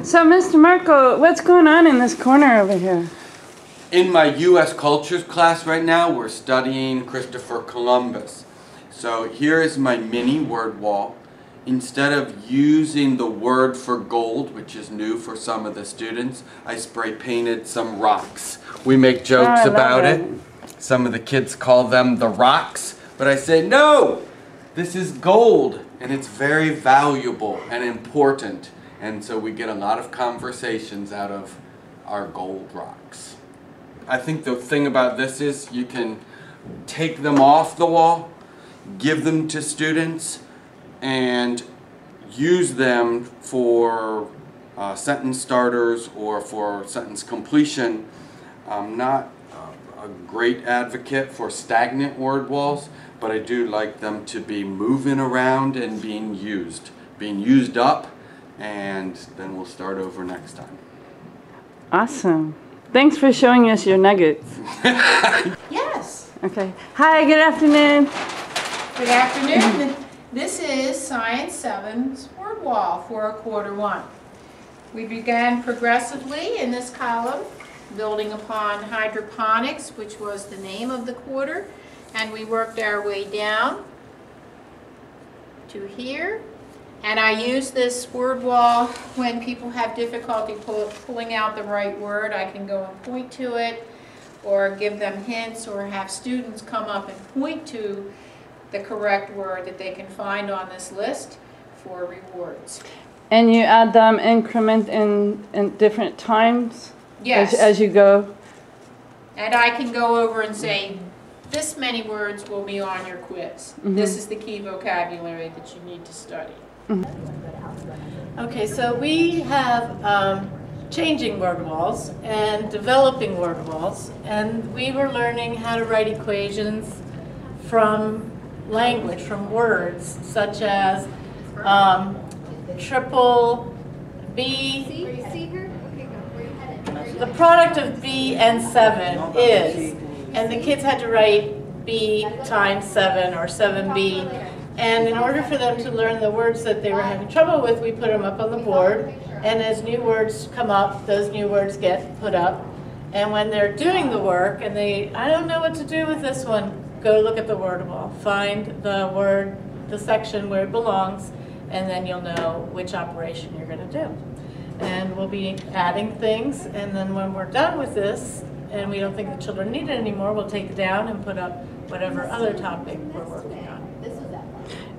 So, Mr. Marco, what's going on in this corner over here? In my U.S. Cultures class right now, we're studying Christopher Columbus. So here is my mini word wall. Instead of using the word for gold, which is new for some of the students, I spray painted some rocks. We make jokes about it. Some of the kids call them the rocks, but I say, no, this is gold, and it's very valuable and important. And so we get a lot of conversations out of our gold rocks. I think the thing about this is you can take them off the wall, give them to students, and use them for sentence starters or for sentence completion. I'm not a great advocate for stagnant word walls, but I do like them to be moving around and being used up, and then we'll start over next time. Awesome. Thanks for showing us your nuggets. Yes. Okay. Hi, good afternoon. Good afternoon. This is Science 7's word wall for quarter one. We began progressively in this column, building upon hydroponics, which was the name of the quarter, and we worked our way down to here. And I use this word wall when people have difficulty pulling out the right word. I can go and point to it, or give them hints, or have students come up and point to the correct word that they can find on this list for rewards. And you add them increment in different times? Yes. As you go? And I can go over and say, this many words will be on your quiz. This is the key vocabulary that you need to study. Okay, so we have changing word walls and developing word walls, and we were learning how to write equations from language, from words, such as triple B. The product of B and 7 is, and the kids had to write B times 7 or 7B. And in order for them to learn the words that they were having trouble with, we put them up on the board. And as new words come up, those new words get put up. And when they're doing the work and I don't know what to do with this one, go look at the word wall. Find the word, the section where it belongs, and then you'll know which operation you're going to do. And we'll be adding things, and then when we're done with this, and we don't think the children need it anymore, we'll take it down and put up whatever other topic we're working on.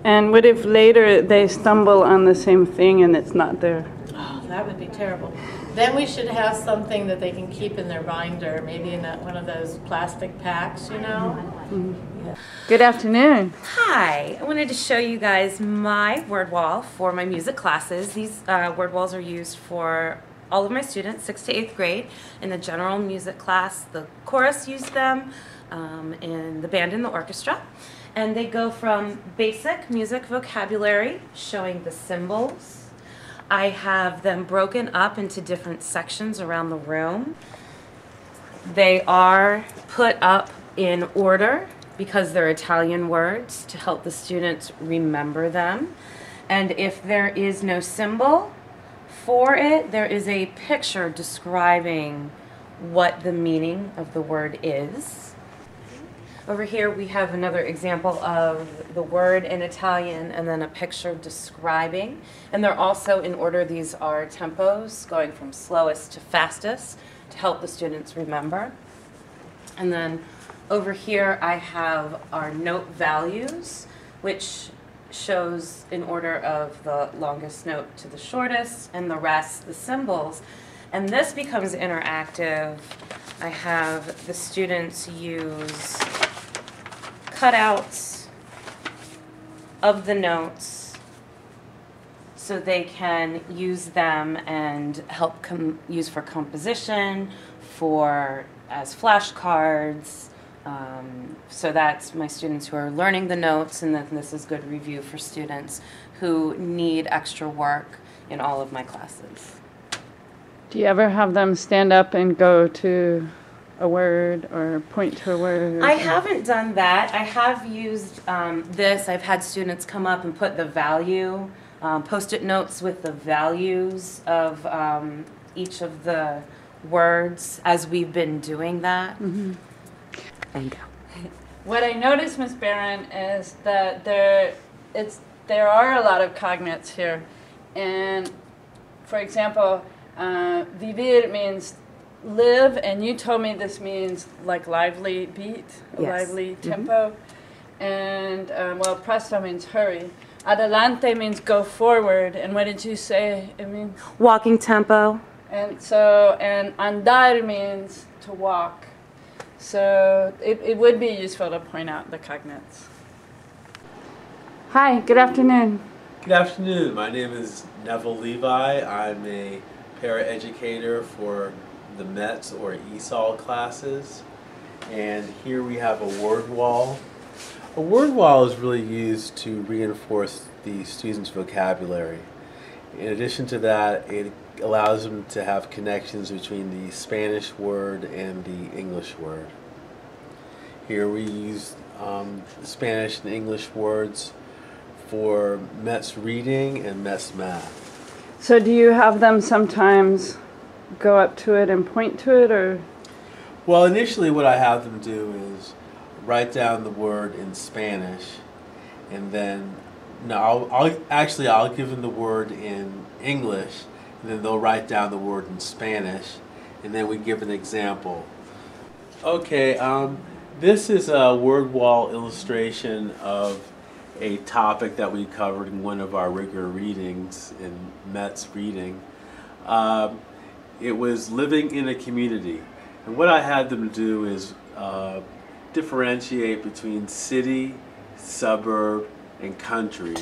And what if later they stumble on the same thing and it's not there? Oh, that would be terrible. Then we should have something that they can keep in their binder, maybe in one of those plastic packs, you know? Yeah. Good afternoon. Hi, I wanted to show you guys my word wall for my music classes. These word walls are used for all of my students, 6th to 8th grade. In the general music class, the chorus used them, in the band and the orchestra. And they go from basic music vocabulary, showing the symbols. I have them broken up into different sections around the room. They are put up in order because they're Italian words to help the students remember them. And if there is no symbol for it, there is a picture describing what the meaning of the word is. Over here we have another example of the word in Italian and then a picture describing. And they're also in order. These are tempos going from slowest to fastest to help the students remember. And then over here I have our note values, which shows in order of the longest note to the shortest, and the rest the symbols. And this becomes interactive. I have the students use cutouts of the notes so they can use them and help use for composition, as flashcards. So that's my students who are learning the notes, and then this is good review for students who need extra work in all of my classes. Do you ever have them stand up and go to a word or point to a word? I haven't done that. I have used this. I've had students come up and put the value Post-it notes with the values of each of the words as we've been doing that. And go. What I noticed, Miss Barron, is that there are a lot of cognates here, and for example, vivir means live, and you told me this means like lively beat, a Yes. lively tempo, and well, presto means hurry. Adelante means go forward, and what did you say it means? Walking tempo. And so, and andar means to walk. So it would be useful to point out the cognates. Hi, good afternoon. Good afternoon. My name is Neville Levi. I'm a paraeducator for the METS or ESOL classes. And here we have a word wall. A word wall is really used to reinforce the student's vocabulary. In addition to that, it allows them to have connections between the Spanish word and the English word. Here we use Spanish and English words for METS reading and METS math. So do you have them sometimes go up to it and point to it, or? Well, initially what I have them do is write down the word in Spanish, and then I'll give them the word in English, and then they'll write down the word in Spanish, and then we give an example. Okay, this is a word wall illustration of a topic that we covered in one of our regular readings in METS reading. It was living in a community, and what I had them do is differentiate between city, suburb, and country,